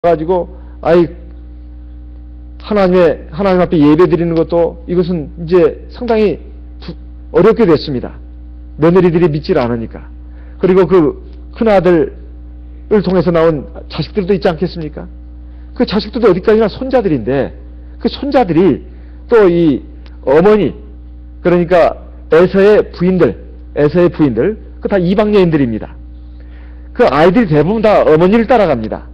가지고 하나님 앞에 예배 드리는 것도 이것은 이제 상당히 어렵게 됐습니다. 며느리들이 믿질 않으니까. 그리고 그 큰아들을 통해서 나온 자식들도 있지 않겠습니까? 그 자식들도 어디까지나 손자들인데 그 손자들이 또 이 어머니, 그러니까 에서의 부인들 그 다 이방 여인들입니다. 그 아이들이 대부분 다 어머니를 따라갑니다.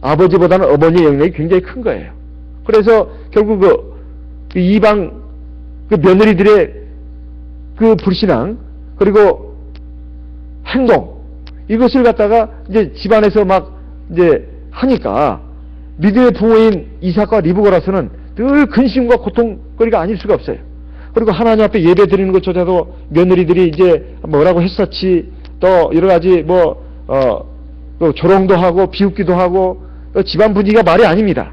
아버지보다는 어머니의 영향이 굉장히 큰 거예요. 그래서 결국 그 이방 그 며느리들의 그 불신앙 그리고 행동 이것을 갖다가 이제 집안에서 막 이제 하니까 믿음의 부모인 이삭과 리브가로서는 늘 근심과 고통거리가 아닐 수가 없어요. 그리고 하나님 앞에 예배 드리는 것조차도 며느리들이 이제 뭐라고 했었지, 또 여러 가지 또 조롱도 하고 비웃기도 하고 집안 분위기가 말이 아닙니다.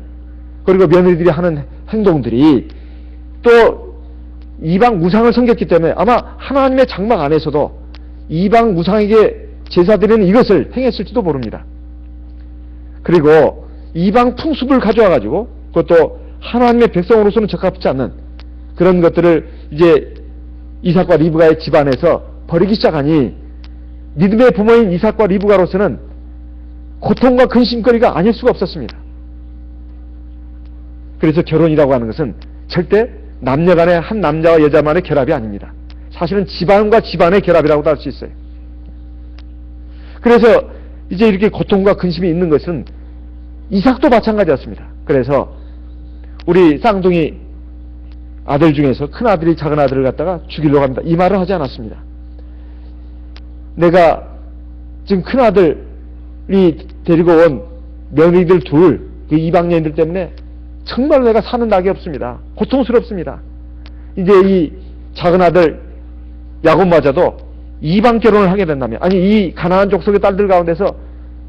그리고 며느리들이 하는 행동들이 또 이방 우상을 섬겼기 때문에 아마 하나님의 장막 안에서도 이방 우상에게 제사 드리는 이것을 행했을지도 모릅니다. 그리고 이방 풍습을 가져와 가지고 그것도 하나님의 백성으로서는 적합치 않는 그런 것들을 이제 이삭과 리브가의 집안에서 버리기 시작하니 믿음의 부모인 이삭과 리브가로서는 고통과 근심거리가 아닐 수가 없었습니다. 그래서 결혼이라고 하는 것은 절대 남녀간의 한 남자와 여자만의 결합이 아닙니다. 사실은 집안과 집안의 결합이라고도 할 수 있어요. 그래서 이제 이렇게 고통과 근심이 있는 것은 이삭도 마찬가지였습니다. 그래서 우리 쌍둥이 아들 중에서 큰 아들이 작은 아들을 갖다가 죽이려고 합니다. 이 말을 하지 않았습니다. 내가 지금 큰 아들이 데리고 온 며느리들 그 이방 여인들 때문에 정말 내가 사는 낙이 없습니다. 고통스럽습니다. 이제 이 작은 아들 야곱마저도 이방 결혼을 하게 된다면, 이 가나안 족속의 딸들 가운데서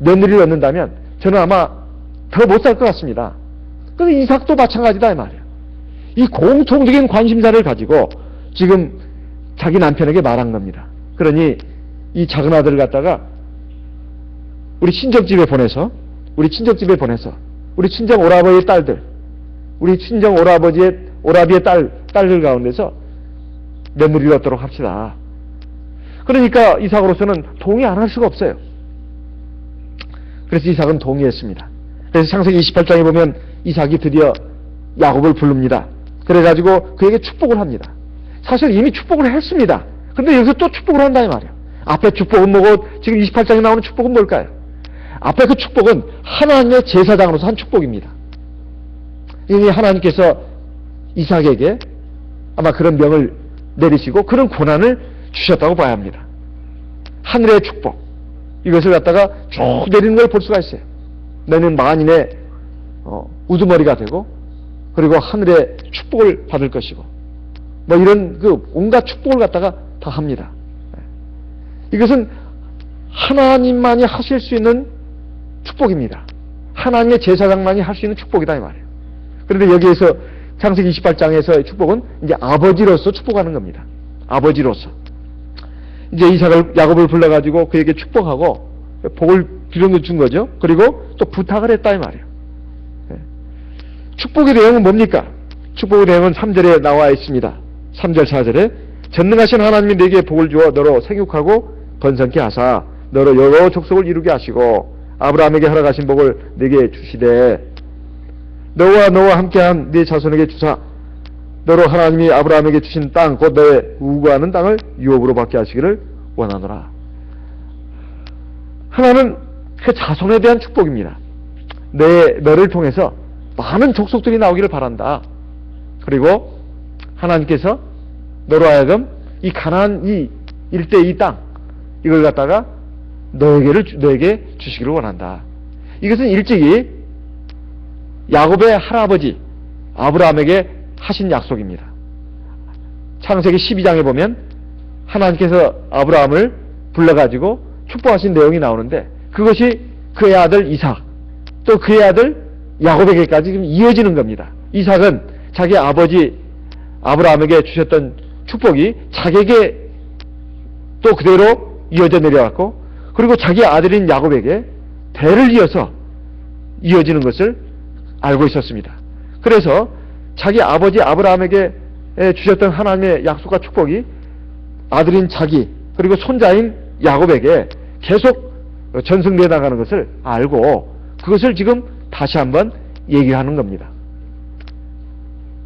며느리를 얻는다면 저는 아마 더 못 살 것 같습니다. 그래서 이삭도 마찬가지다 이 말이에요. 이 공통적인 관심사를 가지고 지금 자기 남편에게 말한 겁니다. 그러니 이 작은 아들을 갖다가 우리 친정집에 보내서 우리 친정 오라버지의 딸들, 우리 친정 오라비의 딸들 가운데서 며느리를 얻도록 합시다. 그러니까 이삭으로서는 동의 안 할 수가 없어요. 그래서 이삭은 동의했습니다. 그래서 창세기 28장에 보면 이삭이 드디어 야곱을 부릅니다. 그래가지고 그에게 축복을 합니다. 사실 이미 축복을 했습니다. 그런데 여기서 또 축복을 한다 이 말이에요. 앞에 축복은 뭐고 지금 28장에 나오는 축복은 뭘까요? 앞에 그 축복은 하나님의 제사장으로서 한 축복입니다. 이미 하나님께서 이삭에게 아마 그런 명을 내리시고 그런 권한을 주셨다고 봐야 합니다. 하늘의 축복, 이것을 갖다가 쭉 내리는 걸 볼 수가 있어요. 너는 만인의 우두머리가 되고 그리고 하늘의 축복을 받을 것이고 뭐 이런 그 온갖 축복을 갖다가 다 합니다. 이것은 하나님만이 하실 수 있는 축복입니다. 하나님의 제사장만이 할 수 있는 축복이다 이 말이에요. 그런데 여기에서 창세기 28장에서의 축복은 이제 아버지로서 축복하는 겁니다. 아버지로서 이제 야곱을 불러가지고 그에게 축복하고 복을 준 거죠. 그리고 또 부탁을 했다 이 말이에요. 축복의 내용은 뭡니까? 축복의 내용은 3절에 나와 있습니다. 3절 4절에 전능하신 하나님이 내게 복을 주어 너로 생육하고 번성케 하사 너로 여러 족속을 이루게 하시고 아브라함에게 허락하신 복을 내게 주시되 너와 함께한 네 자손에게 주사 너로 하나님이 아브라함에게 주신 땅 곧 너의 우구하는 땅을 유업으로 받게 하시기를 원하노라. 하나는 그 자손에 대한 축복입니다. 너를 통해서 많은 족속들이 나오기를 바란다. 그리고 하나님께서 너로 하여금 이 가나안 이 일대 이 땅 이걸 갖다가 너에게 주시기를 원한다. 이것은 일찍이 야곱의 할아버지 아브라함에게 하신 약속입니다. 창세기 12장에 보면 하나님께서 아브라함을 불러가지고 축복하신 내용이 나오는데 그것이 그의 아들 이삭 또 그의 아들 야곱에게까지 지금 이어지는 겁니다. 이삭은 자기 아버지 아브라함에게 주셨던 축복이 자기에게 또 그대로 이어져 내려왔고 그리고 자기 아들인 야곱에게 대를 이어서 이어지는 것을 알고 있었습니다. 그래서 자기 아버지 아브라함에게 주셨던 하나님의 약속과 축복이 아들인 자기 그리고 손자인 야곱에게 계속 전승되어 나가는 것을 알고 그것을 지금 다시 한번 얘기하는 겁니다.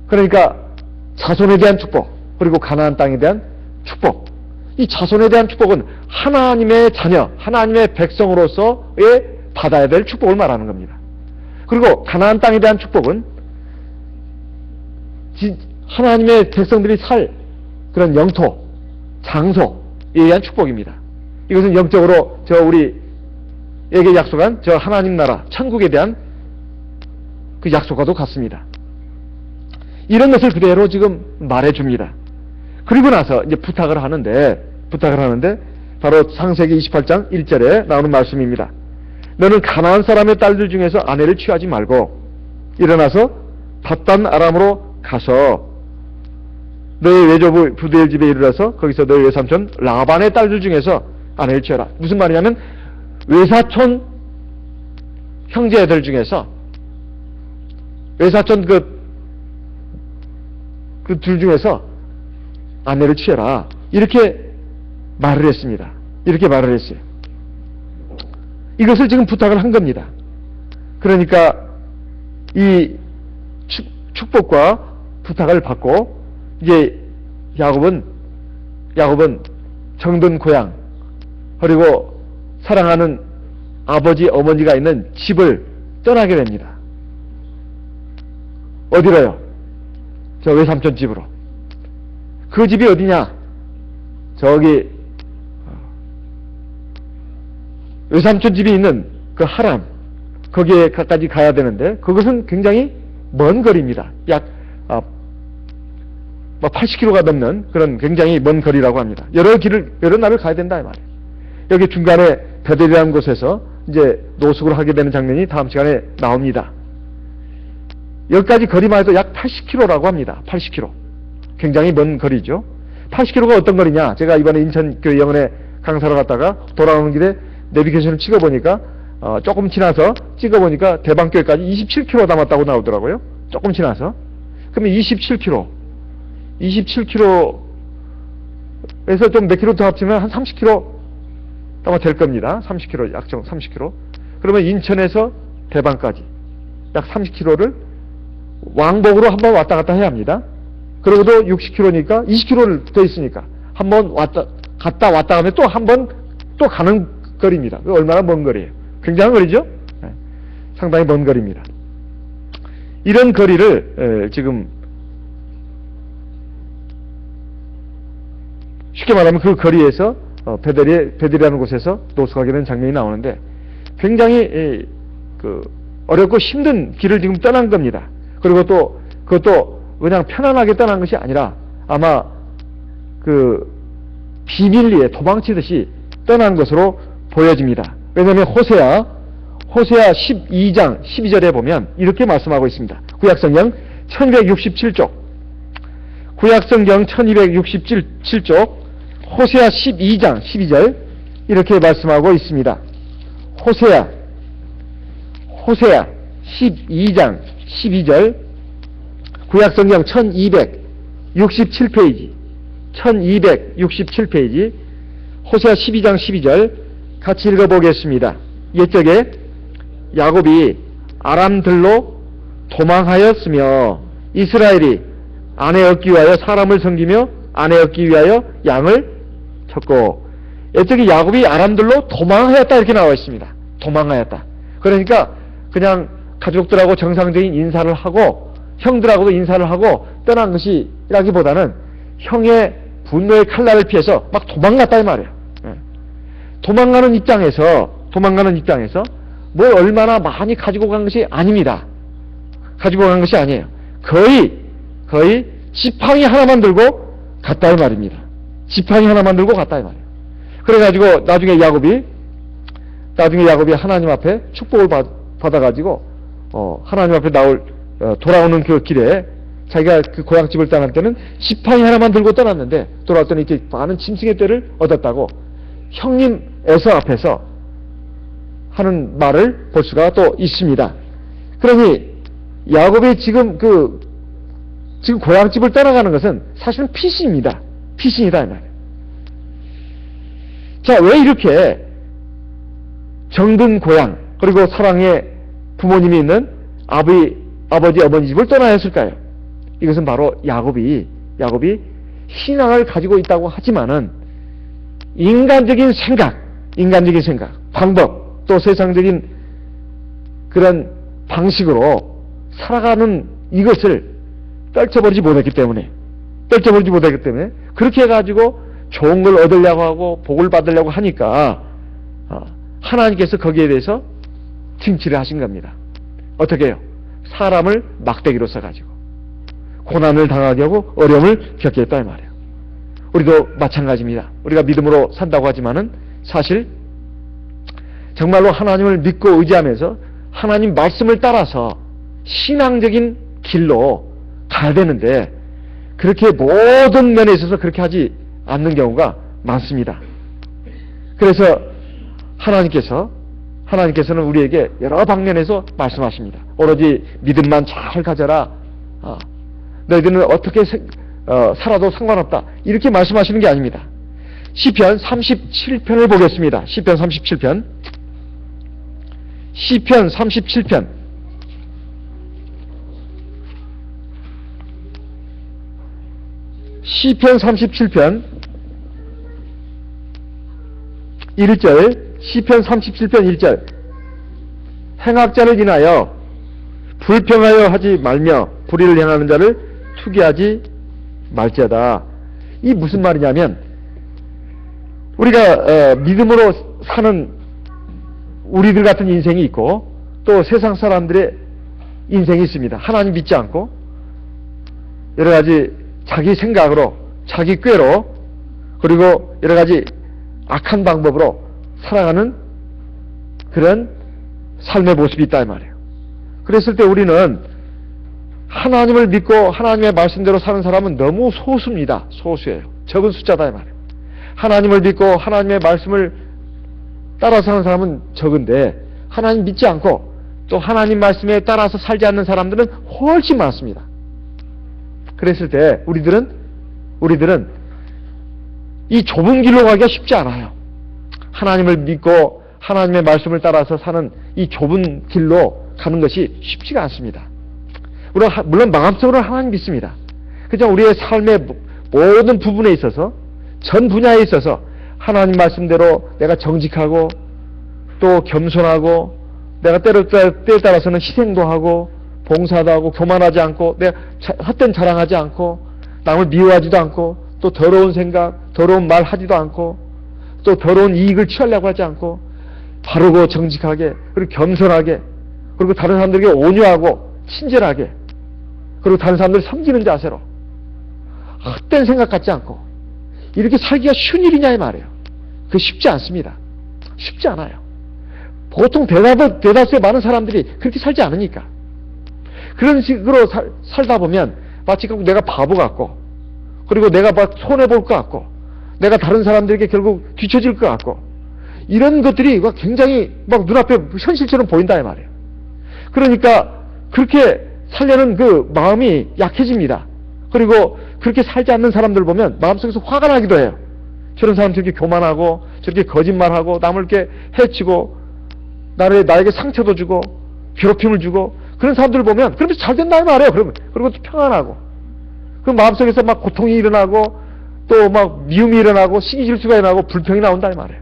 그러니까 자손에 대한 축복 그리고 가나안 땅에 대한 축복, 이 자손에 대한 축복은 하나님의 자녀, 하나님의 백성으로서의 받아야 될 축복을 말하는 겁니다. 그리고 가나안 땅에 대한 축복은 하나님의 백성들이 살 그런 영토, 장소에 대한 축복입니다. 이것은 영적으로 우리에게 약속한 하나님 나라, 천국에 대한 그 약속과도 같습니다. 이런 것을 그대로 지금 말해줍니다. 그리고 나서 이제 부탁을 하는데 바로 창세기 28장 1절에 나오는 말씀입니다. 너는 가나안 사람의 딸들 중에서 아내를 취하지 말고 일어나서 밧단 아람으로 가서 너의 외조부 부두엘 집에 이르러서 거기서 너의 외삼촌 라반의 딸들 중에서 아내를 취하라. 무슨 말이냐면 외사촌 형제들 중에서 외사촌 그 둘 중에서 아내를 취해라. 이렇게 말을 했습니다. 이렇게 말을 했어요. 이것을 지금 부탁을 한 겁니다. 그러니까 이 축복과 부탁을 받고 이제 야곱은 정든 고향 그리고 사랑하는 아버지 어머니가 있는 집을 떠나게 됩니다. 어디로요? 저 외삼촌 집으로. 그 집이 어디냐? 저기 외삼촌 집이 있는 그 하란 거기에까지 가야 되는데 그것은 굉장히 먼 거리입니다. 약 80km가 넘는 그런 굉장히 먼 거리라고 합니다. 여러 날을 가야 된다 이 말이에요. 여기 중간에 베델이라는 곳에서 이제 노숙을 하게 되는 장면이 다음 시간에 나옵니다. 여기까지 거리만 해도 약 80km라고 합니다. 80km. 굉장히 먼 거리죠. 80km가 어떤 거리냐? 제가 이번에 인천교회 영은에 강사로 갔다가 돌아오는 길에 내비게이션을 찍어보니까 조금 지나서 찍어보니까 대방교회까지 27km 남았다고 나오더라고요. 조금 지나서. 그러면 27km. 27km에서 좀 몇 킬로 더 합치면 한 30km 아마 될 겁니다. 30km, 약정 30km. 그러면 인천에서 대방까지 약 30km를 왕복으로 한번 왔다 갔다 해야 합니다. 그러고도 60km니까 20km를 더 있으니까 한번 갔다 왔다 하면 또 한 번 또 가는 거리입니다. 얼마나 먼 거리예요? 굉장한 거리죠? 네. 상당히 먼 거리입니다. 이런 거리를 지금 쉽게 말하면 그 거리에서 베델이라는 곳에서 노숙하게 되는 장면이 나오는데 굉장히 어렵고 힘든 길을 지금 떠난 겁니다. 그리고 또 그것도 그냥 편안하게 떠난 것이 아니라 아마 그 비밀리에 도망치듯이 떠난 것으로 보여집니다. 왜냐하면 호세아 12장 12절에 보면 이렇게 말씀하고 있습니다. 구약성경 1267쪽 구약성경 1267쪽 호세아 12장 12절 이렇게 말씀하고 있습니다. 호세아 12장 12절 구약성경 1267페이지 1267페이지 호세아 12장 12절 같이 읽어보겠습니다. 옛적에 야곱이 아람들로 도망하였으며 이스라엘이 아내 얻기 위하여 사람을 섬기며 아내 얻기 위하여 양을 쳤고 옛적에 야곱이 아람들로 도망하였다 이렇게 나와 있습니다. 도망하였다. 그러니까 그냥 가족들하고 정상적인 인사를 하고 형들하고도 인사를 하고 떠난 것이라기보다는 형의 분노의 칼날을 피해서 막 도망갔다 이 말이에요. 도망가는 입장에서 뭘 얼마나 많이 가지고 간 것이 아닙니다. 가지고 간 것이 아니에요. 거의 지팡이 하나만 들고 갔다 이 말입니다. 지팡이 하나만 들고 갔다 이 말이에요. 그래가지고 나중에 야곱이 하나님 앞에 축복을 받아가지고 하나님 앞에 돌아오는 그 길에 자기가 그 고향집을 떠날 때는 지팡이 하나만 들고 떠났는데 돌아왔더니 이렇게 많은 짐승의 떼를 얻었다고 형님 에서 앞에서 하는 말을 볼 수가 또 있습니다. 그러니 야곱이 지금 지금 고향집을 떠나가는 것은 사실은 피신입니다. 피신이다 이 말이에요. 자, 왜 이렇게 정든 고향 그리고 사랑의 부모님이 있는 아버지 어머니 집을 떠나야 했을까요? 이것은 바로 야곱이 신앙을 가지고 있다고 하지만은 인간적인 생각, 방법, 또 세상적인 그런 방식으로 살아가는 이것을 떨쳐버리지 못했기 때문에 그렇게 해가지고 좋은 걸 얻으려고 하고 복을 받으려고 하니까 하나님께서 거기에 대해서 징치를 하신 겁니다. 어떻게 해요? 사람을 막대기로 써가지고 고난을 당하게 하고 어려움을 겪게 했다 이 말이에요. 우리도 마찬가지입니다. 우리가 믿음으로 산다고 하지만은 사실 정말로 하나님을 믿고 의지하면서 하나님 말씀을 따라서 신앙적인 길로 가야 되는데 그렇게 모든 면에 있어서 그렇게 하지 않는 경우가 많습니다. 그래서 하나님께서는 우리에게 여러 방면에서 말씀하십니다. 오로지 믿음만 잘 가져라. 너희들은 어떻게 살아도 상관없다. 이렇게 말씀하시는 게 아닙니다. 시편 37편을 보겠습니다. 시편 37편. 시편 37편. 시편 37편 1절. 시편 37편 1절. 행악자를 인하여 불평하여 하지 말며 불의를 행하는 자를 투기하지 말지어다. 이 무슨 말이냐면 우리가 믿음으로 사는 우리들 같은 인생이 있고 또 세상 사람들의 인생이 있습니다. 하나님 믿지 않고 여러 가지 자기 생각으로 자기 꾀로 그리고 여러 가지 악한 방법으로 살아가는 그런 삶의 모습이 있다 이 말이에요. 그랬을 때 우리는 하나님을 믿고 하나님의 말씀대로 사는 사람은 너무 소수입니다. 소수예요. 적은 숫자다 이 말이에요. 하나님을 믿고 하나님의 말씀을 따라 사는 사람은 적은데 하나님 믿지 않고 또 하나님 말씀에 따라서 살지 않는 사람들은 훨씬 많습니다. 그랬을 때 우리들은 이 좁은 길로 가기가 쉽지 않아요. 하나님을 믿고 하나님의 말씀을 따라서 사는 이 좁은 길로 가는 것이 쉽지가 않습니다. 물론 마음속으로 하나님 믿습니다. 그저 우리의 삶의 모든 부분에 있어서 전 분야에 있어서 하나님 말씀대로 내가 정직하고 또 겸손하고 내가 때에 따라서는 희생도 하고 봉사도 하고 교만하지 않고 내가 헛된 자랑하지 않고 남을 미워하지도 않고 또 더러운 생각, 더러운 말 하지도 않고 또 더러운 이익을 취하려고 하지 않고 바르고 정직하게 그리고 겸손하게 그리고 다른 사람들에게 온유하고 친절하게 그리고 다른 사람들을 섬기는 자세로 헛된 생각 갖지 않고 이렇게 살기가 쉬운 일이냐 이 말이에요. 그게 쉽지 않습니다. 쉽지 않아요. 보통 대다수의 많은 사람들이 그렇게 살지 않으니까 그런 식으로 살다 보면 마치 내가 바보 같고 그리고 내가 막 손해볼 것 같고 내가 다른 사람들에게 결국 뒤처질 것 같고 이런 것들이 굉장히 막 눈앞에 현실처럼 보인다 이 말이에요. 그러니까 그렇게 살려는 그 마음이 약해집니다. 그리고 그렇게 살지 않는 사람들 보면 마음속에서 화가 나기도 해요. 저런 사람 저렇게 교만하고 저렇게 거짓말하고 남을 이렇게 해치고 나에게 상처도 주고 괴롭힘을 주고 그런 사람들을 보면 그러면서 잘 된다 이 말이에요. 그리고 또 평안하고 그 마음속에서 막 고통이 일어나고 또 막 미움이 일어나고 시기질투가 일어나고 불평이 나온다 이 말이에요.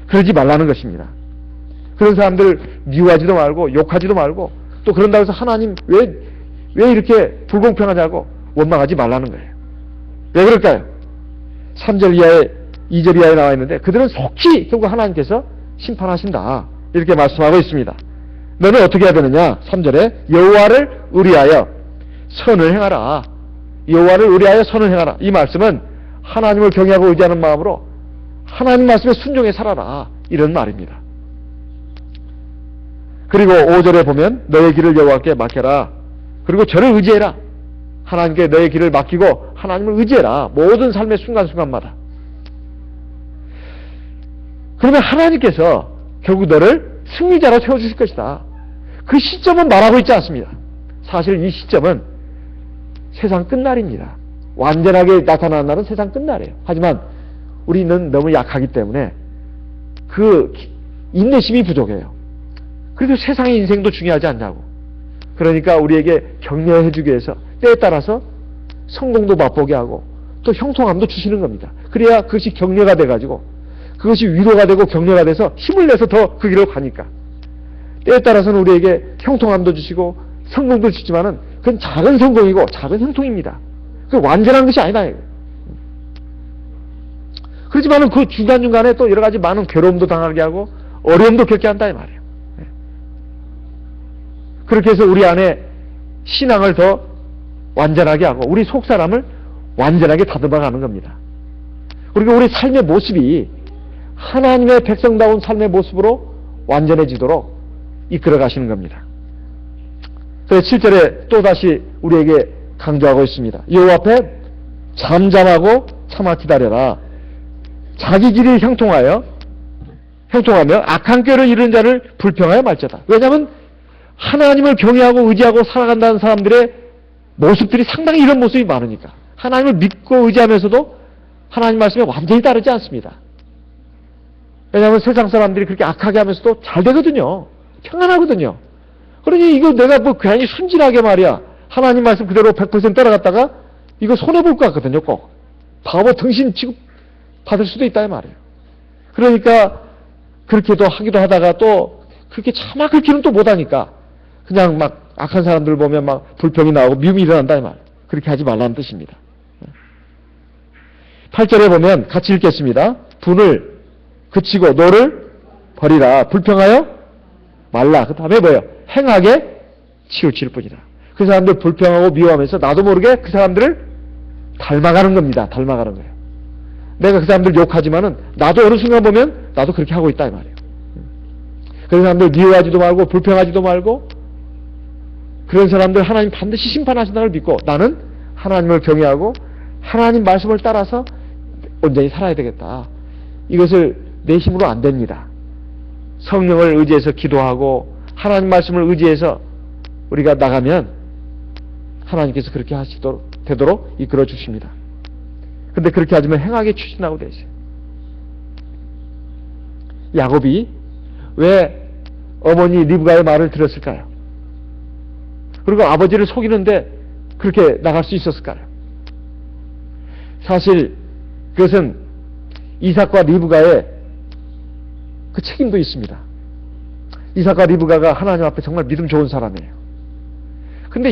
그러지 말라는 것입니다. 그런 사람들 미워하지도 말고 욕하지도 말고 또 그런다고 해서 하나님 왜 이렇게 불공평하냐고 원망하지 말라는 거예요. 왜 그럴까요? 3절 이하에 2절 이하에 나와 있는데 그들은 속히 결국 하나님께서 심판하신다 이렇게 말씀하고 있습니다. 너는 어떻게 해야 되느냐? 3절에 여호와를 의리하여 선을 행하라. 여호와를 의리하여 선을 행하라. 이 말씀은 하나님을 경외하고 의지하는 마음으로 하나님 말씀에 순종해 살아라 이런 말입니다. 그리고 5절에 보면 너의 길을 여호와께 맡겨라. 그리고 저를 의지해라. 하나님께 너의 길을 맡기고 하나님을 의지해라. 모든 삶의 순간순간마다. 그러면 하나님께서 결국 너를 승리자로 세워주실 것이다. 그 시점은 말하고 있지 않습니다. 사실 이 시점은 세상 끝날입니다. 완전하게 나타나는 날은 세상 끝날이에요. 하지만 우리는 너무 약하기 때문에 그 인내심이 부족해요. 그래도 세상의 인생도 중요하지 않냐고. 그러니까 우리에게 격려해 주기 위해서 때에 따라서 성공도 맛보게 하고 또 형통함도 주시는 겁니다. 그래야 그것이 격려가 돼가지고 그것이 위로가 되고 격려가 돼서 힘을 내서 더 그 길을 가니까. 때에 따라서는 우리에게 형통함도 주시고 성공도 주지만은 그건 작은 성공이고 작은 형통입니다. 그 완전한 것이 아니다. 그렇지만은 그 중간중간에 또 여러 가지 많은 괴로움도 당하게 하고 어려움도 겪게 한다 이 말이에요. 그렇게 해서 우리 안에 신앙을 더 완전하게 하고 우리 속사람을 완전하게 다듬어가는 겁니다. 그리고 우리 삶의 모습이 하나님의 백성다운 삶의 모습으로 완전해지도록 이끌어 가시는 겁니다. 그래서 7절에 또다시 우리에게 강조하고 있습니다. 여호와 앞에 잠잠하고 참아 기다려라. 자기 길이 형통하며 악한 꾀를 이루는 자를 불평하여 말자다. 왜냐하면 하나님을 경외하고 의지하고 살아간다는 사람들의 모습들이 상당히 이런 모습이 많으니까. 하나님을 믿고 의지하면서도 하나님 말씀에 완전히 따르지 않습니다. 왜냐하면 세상 사람들이 그렇게 악하게 하면서도 잘 되거든요. 평안하거든요. 그러니 이거 내가 뭐 괜히 순진하게 말이야. 하나님 말씀 그대로 100% 따라갔다가 이거 손해볼 것 같거든요. 꼭. 바보 등신 취급 받을 수도 있다 이 말이에요. 그러니까 그렇게도 하기도 하다가 또 그렇게 차마 그렇게는 또 못하니까 그냥 막 악한 사람들 보면 막 불평이 나오고 미움이 일어난다 이 말. 그렇게 하지 말라는 뜻입니다. 8절에 보면 같이 읽겠습니다. 분을 그치고 너를 버리라. 불평하여 말라. 그 다음에 뭐예요? 행하게 치우칠 뿐이다. 그 사람들 불평하고 미워하면서 나도 모르게 그 사람들을 닮아가는 겁니다. 닮아가는 거예요. 내가 그 사람들 욕하지만은 나도 어느 순간 보면 나도 그렇게 하고 있다 이 말이에요. 그런 사람들 미워하지도 말고 불평하지도 말고 그런 사람들 하나님 반드시 심판하신다는 걸 믿고 나는 하나님을 경외하고 하나님 말씀을 따라서 온전히 살아야 되겠다. 이것을 내 힘으로 안 됩니다. 성령을 의지해서 기도하고 하나님 말씀을 의지해서 우리가 나가면 하나님께서 그렇게 되도록 이끌어 주십니다. 근데 그렇게 하지만 행하게 추진하고 되죠. 야곱이 왜 어머니 리브가의 말을 들었을까요? 그리고 아버지를 속이는데 그렇게 나갈 수 있었을까요? 사실 그것은 이삭과 리브가의 그 책임도 있습니다. 이삭과 리브가가 하나님 앞에 정말 믿음 좋은 사람이에요. 근데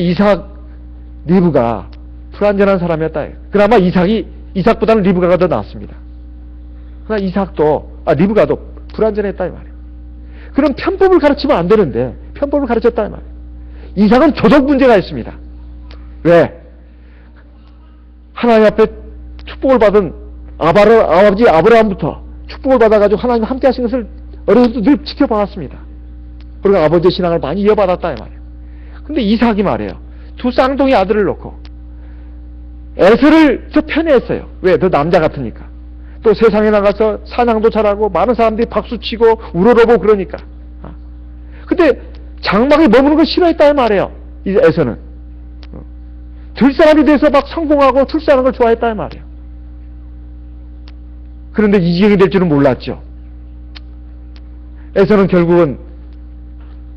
리브가 불완전한 사람이었다. 그나마 이삭보다는 리브가가 더 낫습니다. 그러나 리브가도 불완전했다 이 말이에요. 그럼 편법을 가르치면 안 되는데 편법을 가르쳤다 이 말이에요. 이삭은 도덕 문제가 있습니다. 왜? 하나님 앞에 축복을 받은 아버지 아브라함부터 축복을 받아가지고 하나님 함께 하신 것을 어렸을 때 늘 지켜봐왔습니다. 그리고 아버지의 신앙을 많이 이어받았다 이 말이에요. 근데 이삭이 말이에요. 두 쌍둥이 아들을 놓고 에서를 저 편애했어요. 왜? 더 남자 같으니까. 또 세상에 나가서 사냥도 잘하고 많은 사람들이 박수치고 우러러보고 그러니까. 근데 장막에 머무는 걸 싫어했다 이 말이에요. 이 에서는. 들사람이 돼서 막 성공하고 출세하는 걸 좋아했다 이 말이에요. 그런데 이 지경이 될 줄은 몰랐죠. 에서는 결국은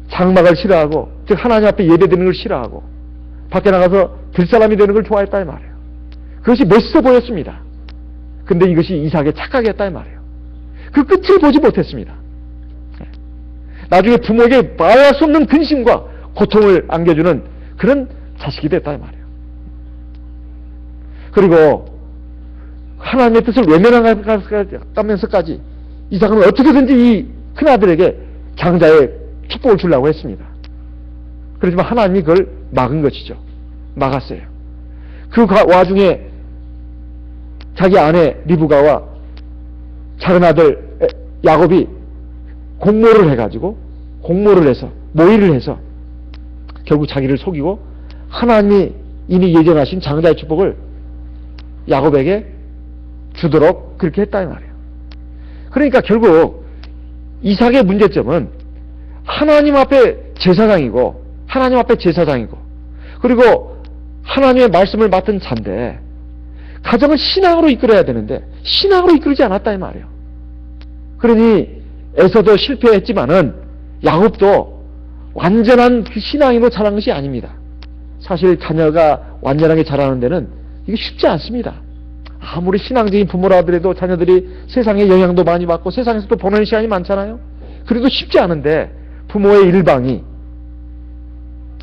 장막을 싫어하고 즉 하나님 앞에 예배드리는 걸 싫어하고 밖에 나가서 들사람이 되는 걸 좋아했다 이 말이에요. 그것이 멋있어 보였습니다. 근데 이것이 이삭의 착각이었다 이 말이에요. 그 끝을 보지 못했습니다. 나중에 부모에게 말할 수 없는 근심과 고통을 안겨주는 그런 자식이 됐다 이 말이에요. 그리고 하나님의 뜻을 외면하면서까지 이삭은 어떻게든지 이 큰아들에게 장자의 축복을 주려고 했습니다. 그렇지만 하나님이 그걸 막은 것이죠. 막았어요. 그 와중에 자기 아내 리브가와 작은 아들 야곱이 공모를 해서 모의를 해서 결국 자기를 속이고 하나님이 이미 예정하신 장자의 축복을 야곱에게 주도록 그렇게 했다 이 말이에요. 그러니까 결국 이삭의 문제점은 하나님 앞에 제사장이고 하나님 앞에 제사장이고 그리고 하나님의 말씀을 맡은 자인데 가정을 신앙으로 이끌어야 되는데 신앙으로 이끌지 않았다 이 말이에요. 그러니 에서도 실패했지만은 야곱도 완전한 그 신앙인으로 자란 것이 아닙니다. 사실 자녀가 완전하게 자라는 데는 이게 쉽지 않습니다. 아무리 신앙적인 부모라 하더라도 자녀들이 세상에 영향도 많이 받고 세상에서도 보내는 시간이 많잖아요. 그래도 쉽지 않은데 부모의 일방이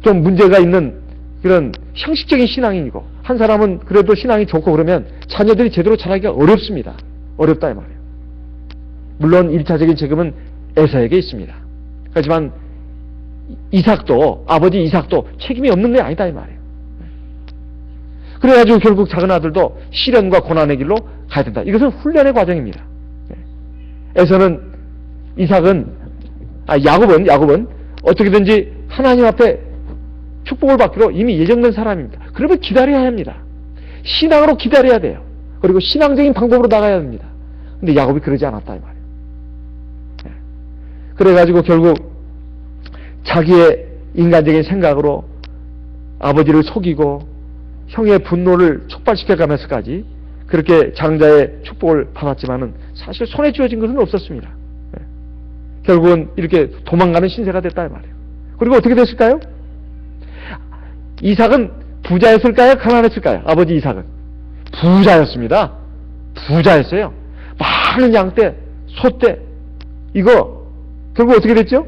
좀 문제가 있는 그런 형식적인 신앙인이고 한 사람은 그래도 신앙이 좋고 그러면 자녀들이 제대로 자라기가 어렵습니다. 어렵다 이 말이에요. 물론 1차적인 책임은 에서에게 있습니다. 하지만 아버지 이삭도 책임이 없는 게 아니다 이 말이에요. 그래가지고 결국 작은 아들도 시련과 고난의 길로 가야 된다. 이것은 훈련의 과정입니다. 야곱은 어떻게든지 하나님 앞에 축복을 받기로 이미 예정된 사람입니다. 그러면 기다려야 합니다. 신앙으로 기다려야 돼요. 그리고 신앙적인 방법으로 나가야 합니다. 근데 야곱이 그러지 않았다 이 말이에요. 그래가지고 결국 자기의 인간적인 생각으로 아버지를 속이고 형의 분노를 촉발시켜가면서까지 그렇게 장자의 축복을 받았지만은 사실 손에 쥐어진 것은 없었습니다. 결국은 이렇게 도망가는 신세가 됐다 이 말이에요. 그리고 어떻게 됐을까요? 이삭은 부자였을까요? 가난했을까요? 아버지 이삭은 부자였습니다. 부자였어요. 많은 양떼, 소떼 이거 결국 어떻게 됐죠?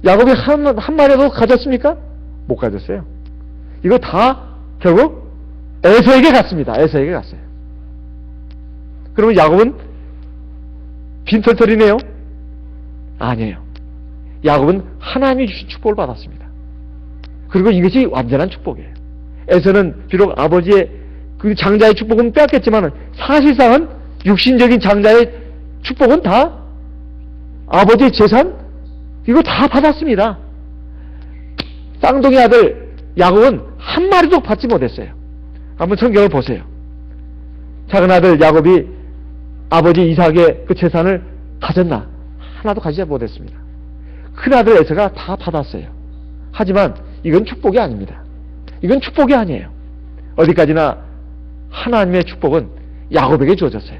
야곱이 한 마리라도 가졌습니까? 못 가졌어요. 이거 다 결국 에서에게 갔습니다. 에서에게 갔어요. 그러면 야곱은 빈털털이네요? 아니에요. 야곱은 하나님이 주신 축복을 받았습니다. 그리고 이것이 완전한 축복이에요. 에서는 비록 아버지의 그 장자의 축복은 빼앗겼지만 사실상은 육신적인 장자의 축복은 다 아버지의 재산 이거 다 받았습니다. 쌍둥이 아들 야곱은 한 마리도 받지 못했어요. 한번 성경을 보세요. 작은 아들 야곱이 아버지 이삭의 그 재산을 가졌나? 하나도 가지지 못했습니다. 큰 아들 에서가 다 받았어요. 하지만 이건 축복이 아닙니다. 이건 축복이 아니에요. 어디까지나 하나님의 축복은 야곱에게 주어졌어요.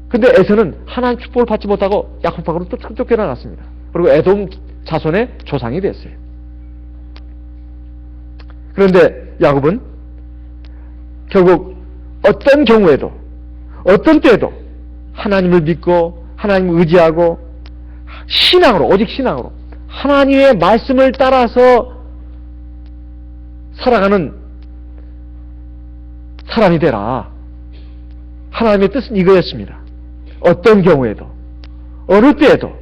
근데 에서는 하나님 축복을 받지 못하고 야곱 밖으로 또 쫓겨나갔습니다. 그리고 에돔 자손의 조상이 됐어요. 그런데 야곱은 결국 어떤 경우에도 어떤 때에도 하나님을 믿고 하나님을 의지하고 신앙으로 오직 신앙으로 하나님의 말씀을 따라서 살아가는 사람이 되라. 하나님의 뜻은 이거였습니다. 어떤 경우에도 어느 때에도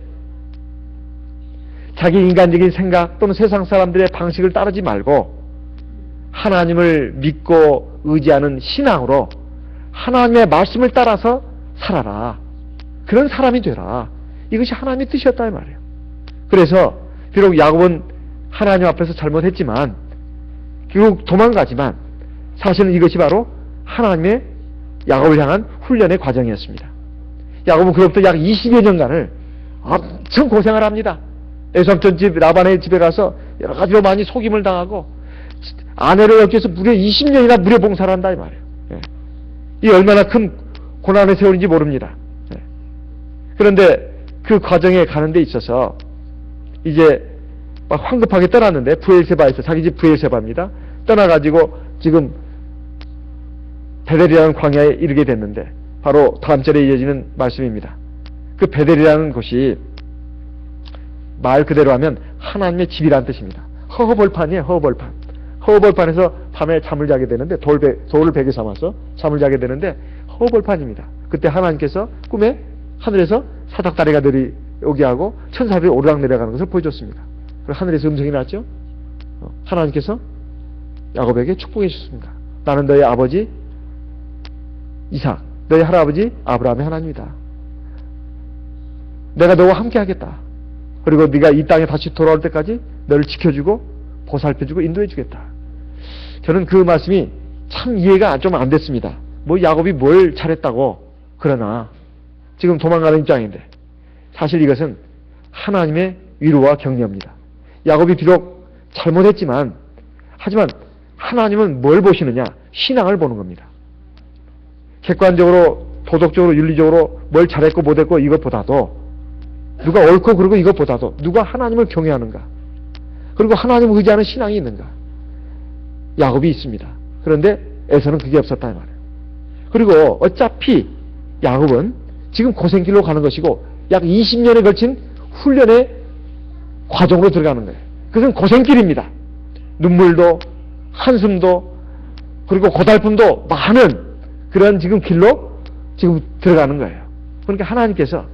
자기 인간적인 생각 또는 세상 사람들의 방식을 따르지 말고 하나님을 믿고 의지하는 신앙으로 하나님의 말씀을 따라서 살아라. 그런 사람이 되라. 이것이 하나님의 뜻이었다 이 말이에요. 그래서 비록 야곱은 하나님 앞에서 잘못했지만 결국 도망가지만 사실은 이것이 바로 하나님의 야곱을 향한 훈련의 과정이었습니다. 야곱은 그로부터 약 20여 년간을 엄청 고생을 합니다. 에삼촌 집 라반의 집에 가서 여러 가지로 많이 속임을 당하고 아내를 얻기 위해서 무려 20년이나 무료 봉사를 한다 이 말이에요. 이 얼마나 큰 고난의 세월인지 모릅니다. 그런데 그 과정에 가는 데 있어서 이제 막 황급하게 떠났는데 브엘세바에서 자기 집 브엘세바입니다. 떠나가지고 지금 베델이라는 광야에 이르게 됐는데 바로 다음 절에 이어지는 말씀입니다. 그 베델이라는 곳이 말 그대로 하면 하나님의 집이라는 뜻입니다. 허허벌판이에요. 허허벌판. 허허벌판에서 밤에 잠을 자게 되는데 돌을 베개 삼아서 잠을 자게 되는데 허허벌판입니다. 그때 하나님께서 꿈에 하늘에서 사닥다리가 내려오게 하고 천사들이 오르락 내려가는 것을 보여줬습니다. 그리고 하늘에서 음성이 났죠. 하나님께서 야곱에게 축복해 주셨습니다. 나는 너의 아버지 이삭, 너의 할아버지 아브라함의 하나님이다. 내가 너와 함께 하겠다. 그리고 네가 이 땅에 다시 돌아올 때까지 너를 지켜주고 보살펴주고 인도해 주겠다. 저는 그 말씀이 참 이해가 좀 안 됐습니다. 뭐 야곱이 뭘 잘했다고 그러나 지금 도망가는 입장인데 사실 이것은 하나님의 위로와 격려입니다. 야곱이 비록 잘못했지만, 하지만 하나님은 뭘 보시느냐? 신앙을 보는 겁니다. 객관적으로, 도덕적으로, 윤리적으로 뭘 잘했고 못했고 이것보다도, 누가 옳고 그르고 이것보다도 누가 하나님을 경외하는가, 그리고 하나님을 의지하는 신앙이 있는가. 야곱이 있습니다. 그런데 에서는 그게 없었다 이 말이에요. 그리고 어차피 야곱은 지금 고생길로 가는 것이고 약 20년에 걸친 훈련의 과정으로 들어가는 거예요. 그것은 고생길입니다. 눈물도 한숨도 그리고 고달픔도 많은 그런 지금 길로 지금 들어가는 거예요. 그러니까 하나님께서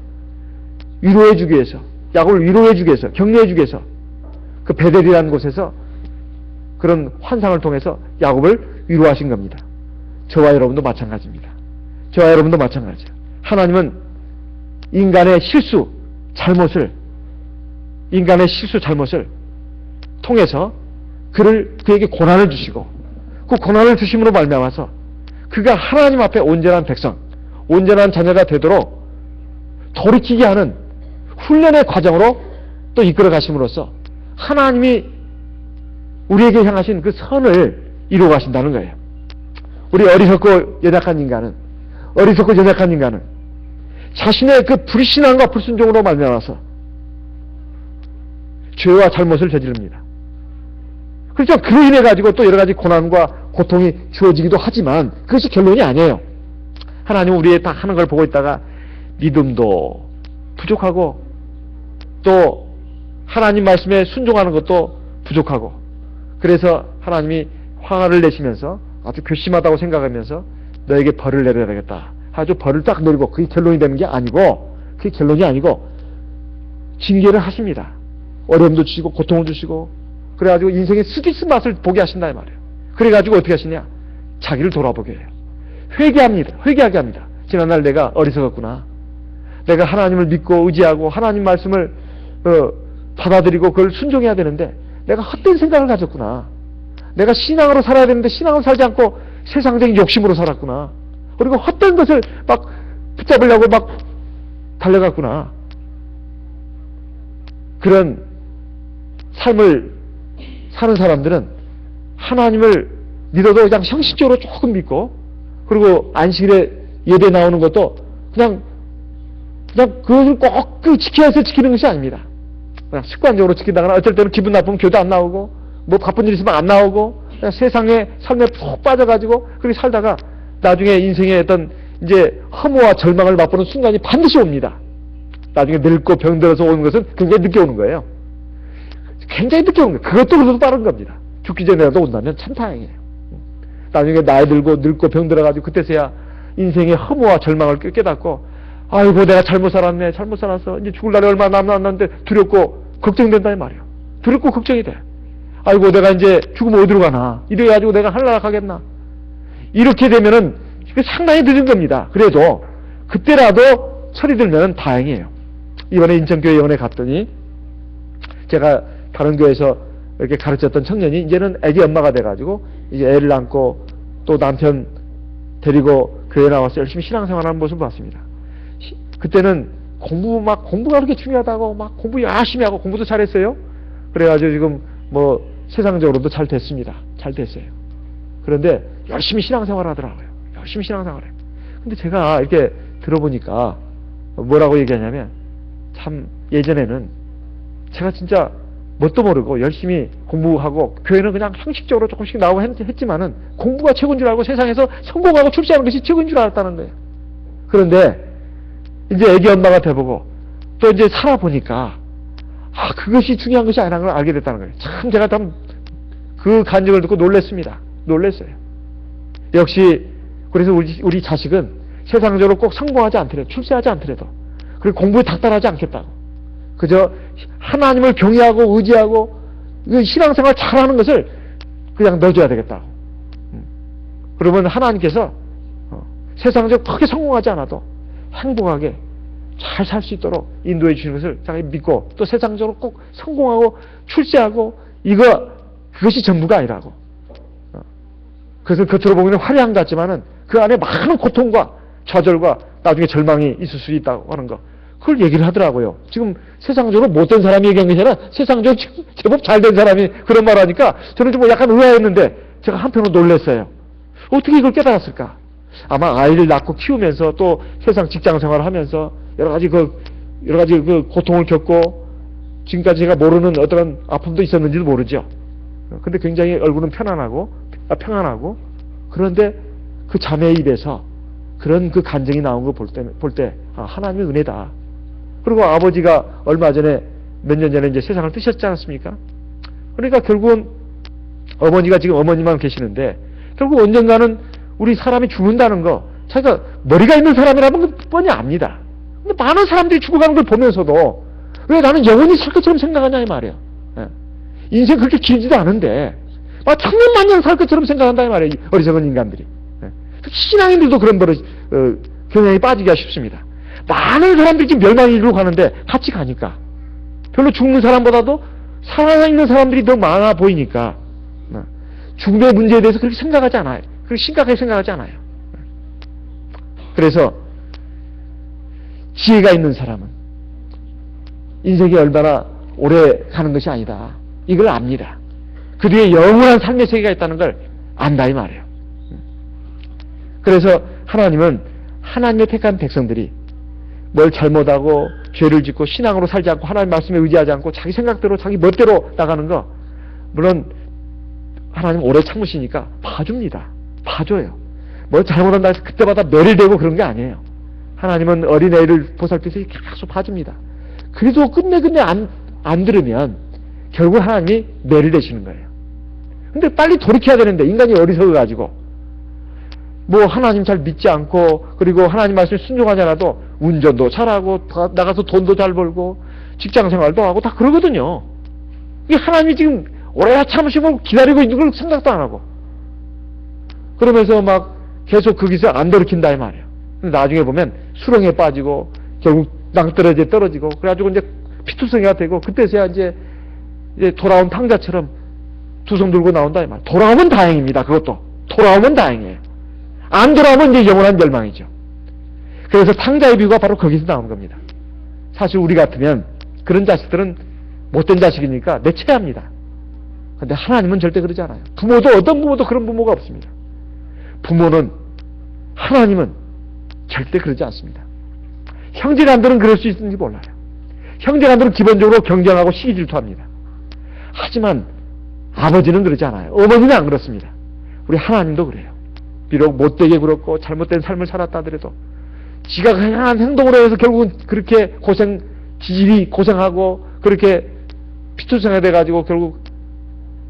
위로해 주기 위해서, 야곱을 위로해 주기 위해서, 격려해 주기 위해서 그 베델이라는 곳에서 그런 환상을 통해서 야곱을 위로하신 겁니다. 저와 여러분도 마찬가지입니다. 저와 여러분도 마찬가지예요. 하나님은 인간의 실수, 잘못을 통해서 그에게 고난을 주시고, 그 고난을 주심으로 말미암아서 그가 하나님 앞에 온전한 백성, 온전한 자녀가 되도록 돌이키게 하는 훈련의 과정으로 또 이끌어 가심으로써 하나님이 우리에게 향하신 그 선을 이루어 가신다는 거예요. 우리 어리석고 연약한 인간은 자신의 그 불신앙과 불순종으로 말미암아서 죄와 잘못을 저지릅니다. 그렇죠. 그로 인해 가지고 또 여러 가지 고난과 고통이 주어지기도 하지만 그것이 결론이 아니에요. 하나님은 우리의 다 하는 걸 보고 있다가 믿음도 부족하고 또 하나님 말씀에 순종하는 것도 부족하고, 그래서 하나님이 화를 내시면서 아주 괘씸하다고 생각하면서 너에게 벌을 내려야 되겠다. 아주 벌을 딱 내리고 그게 결론이 되는 게 아니고, 그게 결론이 아니고 징계를 하십니다. 어려움도 주시고 고통을 주시고, 그래가지고 인생의 스디스 맛을 보게 하신다 이 말이에요. 그래가지고 어떻게 하시냐? 자기를 돌아보게 해요. 회개하게 합니다. 지난날 내가 어리석었구나. 내가 하나님을 믿고 의지하고 하나님 말씀을 받아들이고 그걸 순종해야 되는데 내가 헛된 생각을 가졌구나. 내가 신앙으로 살아야 되는데 신앙을 살지 않고 세상적인 욕심으로 살았구나. 그리고 헛된 것을 막 붙잡으려고 막 달려갔구나. 그런 삶을 사는 사람들은 하나님을 믿어도 그냥 형식적으로 조금 믿고, 그리고 안식일에 예배 나오는 것도 그냥 그것을 꼭 지켜야 해서 지키는 것이 아닙니다. 그냥 습관적으로 지키다가 어쩔 때는 기분 나쁘면 교도 안 나오고, 뭐 바쁜 일 있으면 안 나오고, 그냥 세상의 삶에 푹 빠져가지고 그렇게 살다가 나중에 인생의 어떤 이제 허무와 절망을 맛보는 순간이 반드시 옵니다. 나중에 늙고 병들어서 오는 것은 굉장히 늦게 오는 거예요. 굉장히 늦게 오는 거예요. 그것도 그래도 빠른 겁니다. 죽기 전에라도 온다면 참 다행이에요. 나중에 나이 들고 늙고 병들어가지고 그때서야 인생의 허무와 절망을 깨닫고, 아이고 내가 잘못 살았네, 잘못 살았어, 이제 죽을 날이 얼마 남았는데 두렵고 걱정된다 이 말이에요. 두렵고 걱정이 돼. 아이고 내가 이제 죽으면 어디로 가나, 이래가지고 내가 하늘나라 가겠나. 이렇게 되면은 상당히 늦은 겁니다. 그래도 그때라도 철이 들면 다행이에요. 이번에 인천교회 연에 갔더니 제가 다른 교회에서 이렇게 가르쳤던 청년이 이제는 애기 엄마가 돼가지고 이제 애를 안고 또 남편 데리고 교회 나와서 열심히 신앙생활하는 모습을 봤습니다. 그때는 공부가 그렇게 중요하다고 막 공부 열심히 하고 공부도 잘했어요. 그래가지고 지금 뭐 세상적으로도 잘 됐습니다. 잘 됐어요. 그런데 열심히 신앙생활 하더라고요. 열심히 신앙생활해요. 근데 제가 이렇게 들어보니까 뭐라고 얘기하냐면, 참 예전에는 제가 진짜 뭣도 모르고 열심히 공부하고 교회는 그냥 형식적으로 조금씩 나오고 했지만은 공부가 최고인 줄 알고 세상에서 성공하고 출세하는 것이 최고인 줄 알았다는 거예요. 그런데 이제 애기 엄마가 돼보고 또 이제 살아보니까 그것이 중요한 것이 아니라는 걸 알게 됐다는 거예요. 참 제가 참 그 간증을 듣고 놀랐어요. 역시 그래서 우리 자식은 세상적으로 꼭 성공하지 않더라도, 출세하지 않더라도, 그리고 공부에 닥달하지 않겠다고, 그저 하나님을 경외하고 의지하고 신앙생활 잘하는 것을 그냥 넣어줘야 되겠다고. 그러면 하나님께서 세상적으로 크게 성공하지 않아도 행복하게 잘 살 수 있도록 인도해 주시는 것을 자기 믿고, 또 세상적으로 꼭 성공하고 출세하고 그것이 전부가 아니라고. 그래서 겉으로 보기에는 화려한 것 같지만은 그 안에 많은 고통과 좌절과 나중에 절망이 있을 수 있다고 하는 거, 그걸 얘기를 하더라고요. 지금 세상적으로 못된 사람이 얘기한 게 아니라 세상적으로 지금 제법 잘된 사람이 그런 말을 하니까 저는 좀 약간 의아했는데 제가 한편으로 놀랐어요. 어떻게 이걸 깨달았을까? 아마 아이를 낳고 키우면서 또 세상 직장 생활을 하면서 여러 가지 그 고통을 겪고 지금까지 제가 모르는 어떤 아픔도 있었는지도 모르죠. 근데 굉장히 얼굴은 평안하고 그런데 그 자매의 입에서 그런 그 간증이 나온 거 볼 때 아, 하나님의 은혜다. 그리고 아버지가 얼마 전에 몇 년 전에 이제 세상을 뜨셨지 않았습니까? 그러니까 결국은 어머니가 지금 어머니만 계시는데 결국 언젠가는 우리 사람이 죽는다는 거 자기가 머리가 있는 사람이라면 뻔히 압니다. 근데 많은 사람들이 죽어가는 걸 보면서도 왜 나는 영원히 살 것처럼 생각하냐 이 말이에요. 예. 인생 그렇게 길지도 않은데 막 천년 만년 살 것처럼 생각한다 이 말이에요. 어리석은 인간들이. 예. 신앙인들도 그런 경향이 빠지기가 쉽습니다. 많은 사람들이 지금 멸망의 길로 가는데 같이 가니까 별로 죽는 사람보다도 살아있는 사람들이 더 많아 보이니까 죽음의 문제에 대해서 그렇게 생각하지 않아요. 그렇게 심각하게 생각하지 않아요. 그래서 지혜가 있는 사람은 인생이 얼마나 오래 가는 것이 아니다. 이걸 압니다. 그 뒤에 영원한 삶의 세계가 있다는 걸 안다 이 말이에요. 그래서 하나님은 하나님의 택한 백성들이 뭘 잘못하고 죄를 짓고 신앙으로 살지 않고 하나님 말씀에 의지하지 않고 자기 생각대로 자기 멋대로 나가는 거 물론 하나님 오래 참으시니까 봐줍니다. 봐줘요. 뭘 잘못한다 해서 그때마다 멸일되고 그런 게 아니에요. 하나님은 어린애를 보살피면서 계속 봐줍니다. 그래도 끝내 안 들으면 결국 하나님이 멸일되시는 거예요. 근데 빨리 돌이켜야 되는데 인간이 어리석어가지고 뭐 하나님 잘 믿지 않고 그리고 하나님 말씀에 순종하지 않아도 운전도 잘하고 나가서 돈도 잘 벌고 직장생활도 하고 다 그러거든요. 이게 하나님이 지금 오래 참으시고 기다리고 있는 걸 생각도 안 하고 그러면서 막 계속 거기서 안 돌이킨다 이 말이에요. 근데 나중에 보면 수렁에 빠지고 결국 낭떠러지에 떨어지고 그래가지고 이제 피투성이가 되고 그때서야 이제 돌아온 탕자처럼 두 손 들고 나온다 이 말이에요. 돌아오면 다행입니다. 그것도 돌아오면 다행이에요. 안 돌아오면 이제 영원한 멸망이죠. 그래서 탕자의 비유가 바로 거기서 나온 겁니다. 사실 우리 같으면 그런 자식들은 못된 자식이니까 내체합니다. 그런데 하나님은 절대 그러지 않아요. 부모도 어떤 부모도 그런 부모가 없습니다. 부모는 하나님은 절대 그러지 않습니다. 형제간들은 그럴 수 있는지 몰라요. 형제간들은 기본적으로 경쟁하고 시기 질투합니다. 하지만 아버지는 그러지 않아요. 어머니는 안 그렇습니다. 우리 하나님도 그래요. 비록 못되게 굴었고 잘못된 삶을 살았다 하더라도 지가 행한 행동으로 해서 결국은 그렇게 지질이 고생하고 그렇게 피투성이 돼가지고 결국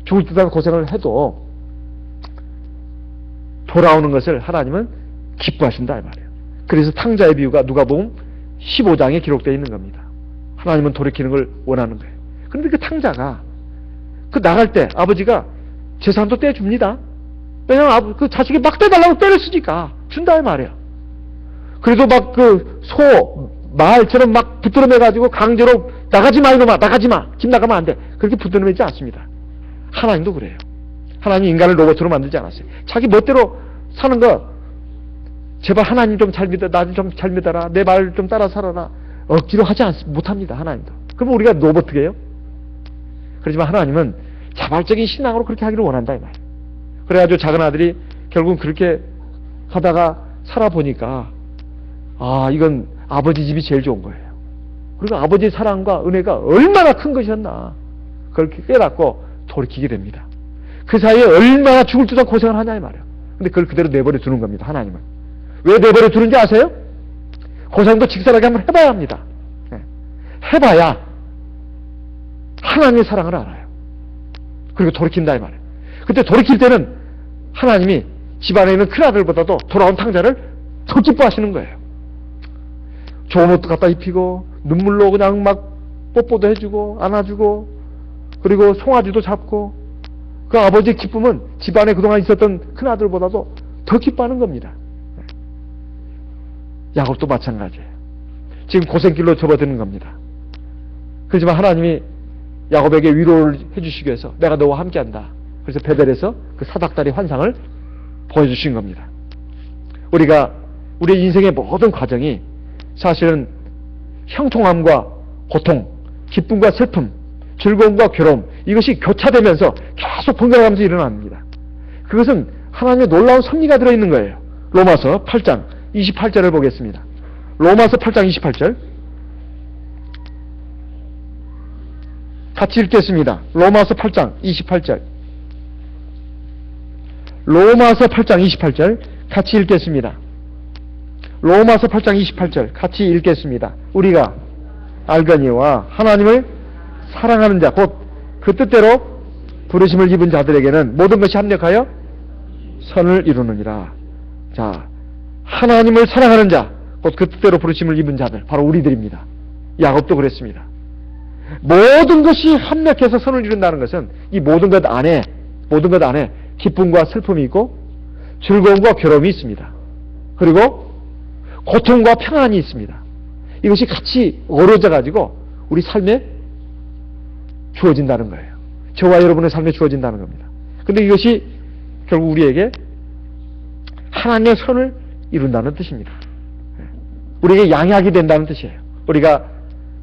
죽을 듯한 고생을 해도 돌아오는 것을 하나님은 기뻐하신다 이 말이에요. 그래서 탕자의 비유가 누가복음 15장에 기록되어 있는 겁니다. 하나님은 돌이키는 걸 원하는 거예요. 그런데 그 탕자가 그 나갈 때 아버지가 재산도 떼줍니다. 왜냐하면 그 자식이 막 떼달라고 떼를 쓰니까 준다 이 말이에요. 그래도 막 그 말처럼 막 붙들어매가지고 강제로 나가지 마 이놈아 나가지 마 집 나가면 안 돼 그렇게 붙들어매지 않습니다. 하나님도 그래요. 하나님 인간을 로봇으로 만들지 않았어요. 자기 멋대로 사는 거 제발 하나님 좀 잘 믿어 나 좀 잘 믿어라 내 말 좀 따라 살아라 억지로 하지 못합니다. 하나님도. 그럼 우리가 로봇이에요? 그렇지만 하나님은 자발적인 신앙으로 그렇게 하기를 원한다 이 말이에요. 그래가지고 작은 아들이 결국은 그렇게 하다가 살아보니까 이건 아버지 집이 제일 좋은 거예요. 그리고 아버지의 사랑과 은혜가 얼마나 큰 것이었나 그렇게 깨닫고 돌이키게 됩니다. 그 사이에 얼마나 죽을 듯한 고생을 하냐 이 말이에요. 근데 그걸 그대로 내버려 두는 겁니다. 하나님은. 왜 내버려 두는지 아세요? 고생도 직설하게 한번 해봐야 합니다. 해봐야 하나님의 사랑을 알아요. 그리고 돌이킨다 이 말이에요. 그때 돌이킬 때는 하나님이 집안에 있는 큰아들보다도 돌아온 탕자를 더 기뻐하시는 거예요. 좋은 옷도 갖다 입히고 눈물로 그냥 막 뽀뽀도 해주고 안아주고 그리고 송아지도 잡고 그 아버지의 기쁨은 집안에 그동안 있었던 큰아들보다도 더 기뻐하는 겁니다. 야곱도 마찬가지예요. 지금 고생길로 접어드는 겁니다. 그렇지만 하나님이 야곱에게 위로를 해주시기 위해서 내가 너와 함께한다. 그래서 베델에서 그 사닥다리 환상을 보여주신 겁니다. 우리의 인생의 모든 과정이 사실은 형통함과 고통, 기쁨과 슬픔, 즐거움과 괴로움, 이것이 교차되면서 계속 번갈아가면서 일어납니다. 그것은 하나님의 놀라운 섭리가 들어있는 거예요. 로마서 8장 28절을 보겠습니다. 로마서 8장 28절 같이 읽겠습니다. 로마서 8장 28절 로마서 8장 28절 같이 읽겠습니다. 로마서 8장 28절 같이 읽겠습니다. 우리가 알거니와 하나님을 사랑하는 자 곧 그 뜻대로 부르심을 입은 자들에게는 모든 것이 합력하여 선을 이루느니라. 자, 하나님을 사랑하는 자 곧 그 뜻대로 부르심을 입은 자들, 바로 우리들입니다. 야곱도 그랬습니다. 모든 것이 합력해서 선을 이룬다는 것은 이 모든 것 안에 기쁨과 슬픔이 있고 즐거움과 괴로움이 있습니다. 그리고 고통과 평안이 있습니다. 이것이 같이 어우러져 가지고 우리 삶에 주어진다는 거예요. 저와 여러분의 삶에 주어진다는 겁니다. 근데 이것이 결국 우리에게 하나님의 선을 이룬다는 뜻입니다. 우리에게 양약이 된다는 뜻이에요. 우리가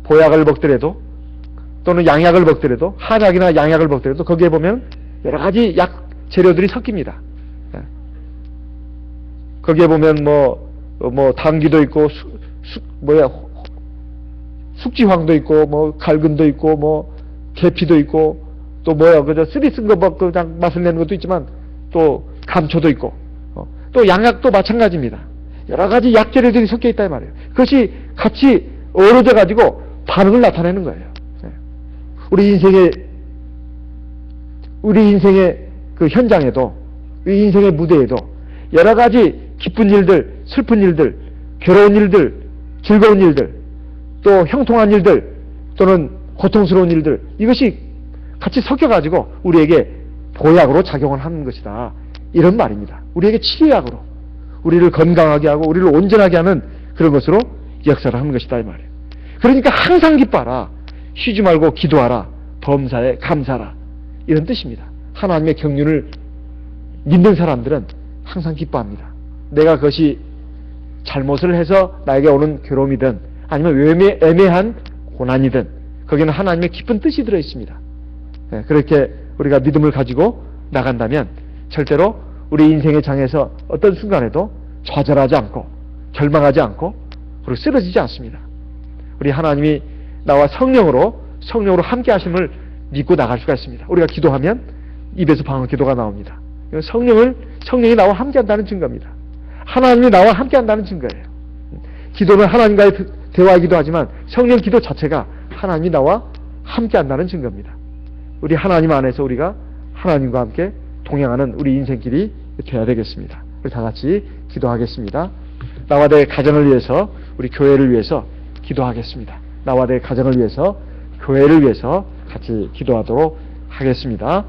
보약을 먹더라도 또는 양약을 먹더라도, 한약이나 양약을 먹더라도 거기에 보면 여러 가지 약 재료들이 섞입니다. 거기에 보면 뭐 당귀도 있고 숙지황도 있고 뭐 갈근도 있고 뭐 계피도 있고 또 그저 쓰리 쓴 거 그냥 맛을 내는 것도 있지만 또 감초도 있고 또 양약도 마찬가지입니다. 여러 가지 약 재료들이 섞여 있다 이 말이에요. 그것이 같이 어우러져 가지고 반응을 나타내는 거예요. 우리 인생의 그 현장에도, 우리 인생의 무대에도 여러 가지 기쁜 일들, 슬픈 일들, 괴로운 일들, 즐거운 일들, 또 형통한 일들, 또는 고통스러운 일들, 이것이 같이 섞여가지고 우리에게 보약으로 작용을 하는 것이다. 이런 말입니다. 우리에게 치료약으로, 우리를 건강하게 하고 우리를 온전하게 하는 그런 것으로 역사를 하는 것이다 이 말이에요. 그러니까 항상 기뻐하라, 쉬지 말고 기도하라, 범사에 감사하라, 이런 뜻입니다. 하나님의 경륜을 믿는 사람들은 항상 기뻐합니다. 내가 그것이 잘못을 해서 나에게 오는 괴로움이든 아니면 애매한 고난이든 거기는 하나님의 깊은 뜻이 들어있습니다. 그렇게 우리가 믿음을 가지고 나간다면 절대로 우리 인생의 장에서 어떤 순간에도 좌절하지 않고 절망하지 않고 그리고 쓰러지지 않습니다. 우리 하나님이 나와 성령으로 함께 하심을 믿고 나갈 수가 있습니다. 우리가 기도하면 입에서 방언 기도가 나옵니다. 성령이 나와 함께 한다는 증거입니다. 하나님이 나와 함께 한다는 증거예요. 기도는 하나님과의 대화이기도 하지만 성령 기도 자체가 하나님이 나와 함께 한다는 증거입니다. 우리 하나님 안에서 우리가 하나님과 함께 동행하는 우리 인생길이 되어야 되겠습니다. 우리 다 같이 기도하겠습니다. 나와 내 가정을 위해서, 우리 교회를 위해서 기도하겠습니다. 나와 내 가정을 위해서, 교회를 위해서 같이 기도하도록 하겠습니다.